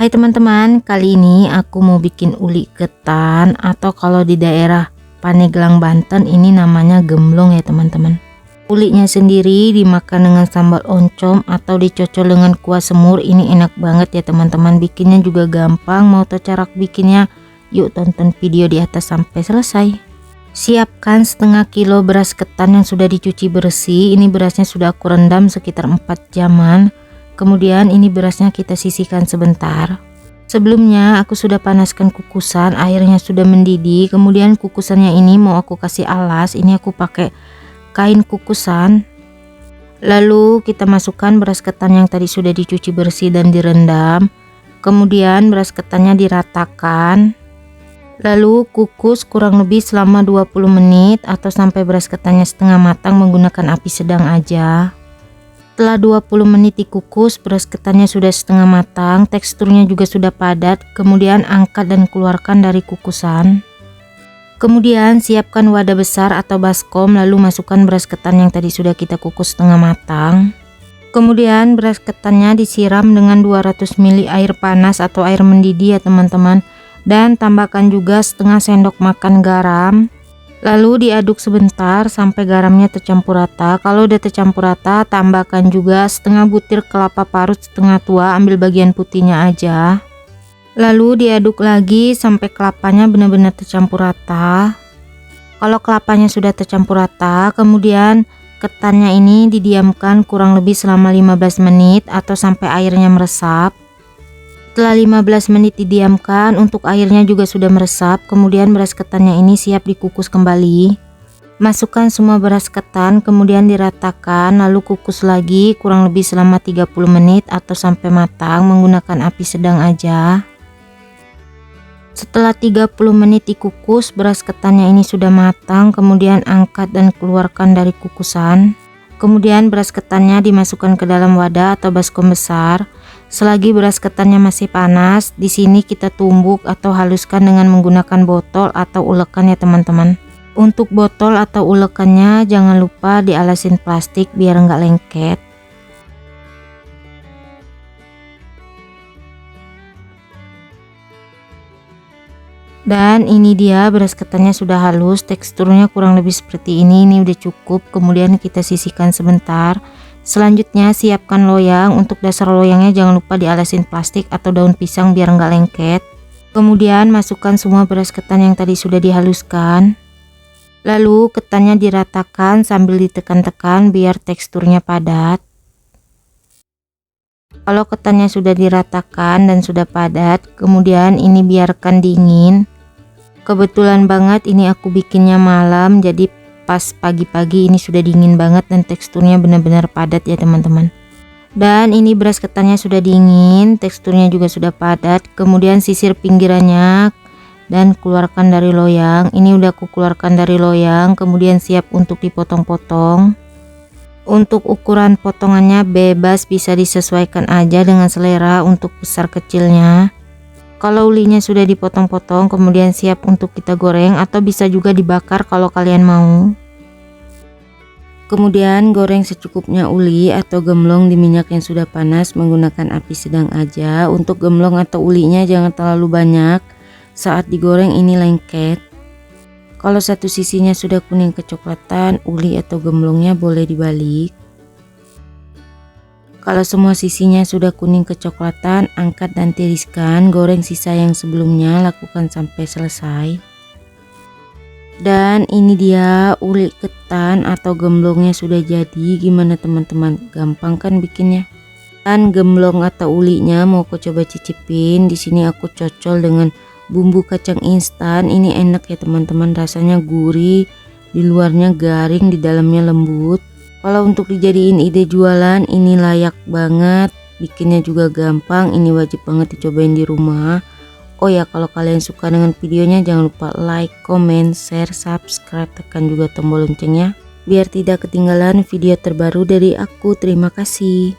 Hai teman-teman, kali ini aku mau bikin uli ketan atau kalau di daerah Pandeglang Banten ini namanya gemblong ya teman-teman. Ulinya sendiri dimakan dengan sambal oncom atau dicocol dengan kuah semur, ini enak banget ya teman-teman. Bikinnya juga gampang, mau tahu cara bikinnya? Yuk tonton video di atas sampai selesai. Siapkan setengah kilo beras ketan yang sudah dicuci bersih. Ini berasnya sudah aku rendam sekitar 4 jaman. Kemudian ini berasnya kita sisihkan sebentar. Sebelumnya aku sudah panaskan kukusan, airnya sudah mendidih. Kemudian kukusannya ini mau aku kasih alas. Ini aku pakai kain kukusan. Lalu kita masukkan beras ketan yang tadi sudah dicuci bersih dan direndam. Kemudian beras ketannya diratakan. Lalu kukus kurang lebih selama 20 menit atau sampai beras ketannya setengah matang menggunakan api sedang aja. Setelah 20 menit dikukus, beras ketannya sudah setengah matang, teksturnya juga sudah padat. Kemudian angkat dan keluarkan dari kukusan. Kemudian siapkan wadah besar atau baskom, lalu masukkan beras ketan yang tadi sudah kita kukus setengah matang. Kemudian beras ketannya disiram dengan 200 ml air panas atau air mendidih ya teman-teman. Dan tambahkan juga setengah sendok makan garam. Lalu diaduk sebentar sampai garamnya tercampur rata. Kalau udah tercampur rata, tambahkan juga setengah butir kelapa parut setengah tua, ambil bagian putihnya aja. Lalu diaduk lagi sampai kelapanya benar-benar tercampur rata. Kalau kelapanya sudah tercampur rata, kemudian ketannya ini didiamkan kurang lebih selama 15 menit atau sampai airnya meresap. Setelah 15 menit didiamkan, untuk airnya juga sudah meresap. Kemudian beras ketannya ini siap dikukus kembali. Masukkan semua beras ketan, kemudian diratakan, lalu kukus lagi kurang lebih selama 30 menit atau sampai matang menggunakan api sedang aja. Setelah 30 menit dikukus, beras ketannya ini sudah matang. Kemudian angkat dan keluarkan dari kukusan. Kemudian beras ketannya dimasukkan ke dalam wadah atau baskom besar. Selagi beras ketannya masih panas, di sini kita tumbuk atau haluskan dengan menggunakan botol atau ulekan ya teman-teman. Untuk botol atau ulekannya jangan lupa dialasin plastik biar enggak lengket. Dan ini dia beras ketannya sudah halus, teksturnya kurang lebih seperti ini udah cukup. Kemudian kita sisihkan sebentar. Selanjutnya siapkan loyang. Untuk dasar loyangnya jangan lupa dialasin plastik atau daun pisang biar enggak lengket. Kemudian masukkan semua beras ketan yang tadi sudah dihaluskan. Lalu ketannya diratakan sambil ditekan-tekan biar teksturnya padat. Kalau ketannya sudah diratakan dan sudah padat, kemudian ini biarkan dingin. Kebetulan banget ini aku bikinnya malam, jadi pas pagi-pagi ini sudah dingin banget dan teksturnya benar-benar padat ya teman-teman. Dan ini beras ketannya sudah dingin, teksturnya juga sudah padat. Kemudian sisir pinggirannya dan keluarkan dari loyang. Ini udah aku keluarkan dari loyang, kemudian siap untuk dipotong-potong. Untuk ukuran potongannya bebas, bisa disesuaikan aja dengan selera untuk besar kecilnya. Kalau ulinya sudah dipotong-potong, kemudian siap untuk kita goreng atau bisa juga dibakar kalau kalian mau. Kemudian goreng secukupnya uli atau gemblong di minyak yang sudah panas menggunakan api sedang aja. Untuk gemblong atau ulinya jangan terlalu banyak, saat digoreng ini lengket. Kalau satu sisinya sudah kuning kecoklatan, uli atau gemblongnya boleh dibalik. Kalau semua sisinya sudah kuning kecoklatan, angkat dan tiriskan. Goreng sisa yang sebelumnya, lakukan sampai selesai. Dan ini dia uli ketan atau gemblongnya sudah jadi. Gimana teman-teman? Gampang kan bikinnya? Dan gemblong atau ulinya mau aku coba cicipin. Di sini aku cocol dengan bumbu kacang instan. Ini enak ya teman-teman, rasanya gurih, di luarnya garing, di dalamnya lembut. Kalau untuk dijadiin ide jualan, ini layak banget. Bikinnya juga gampang, ini wajib banget dicobain di rumah. Oh ya, kalau kalian suka dengan videonya jangan lupa like, comment, share, subscribe, tekan juga tombol loncengnya biar tidak ketinggalan video terbaru dari aku. Terima kasih.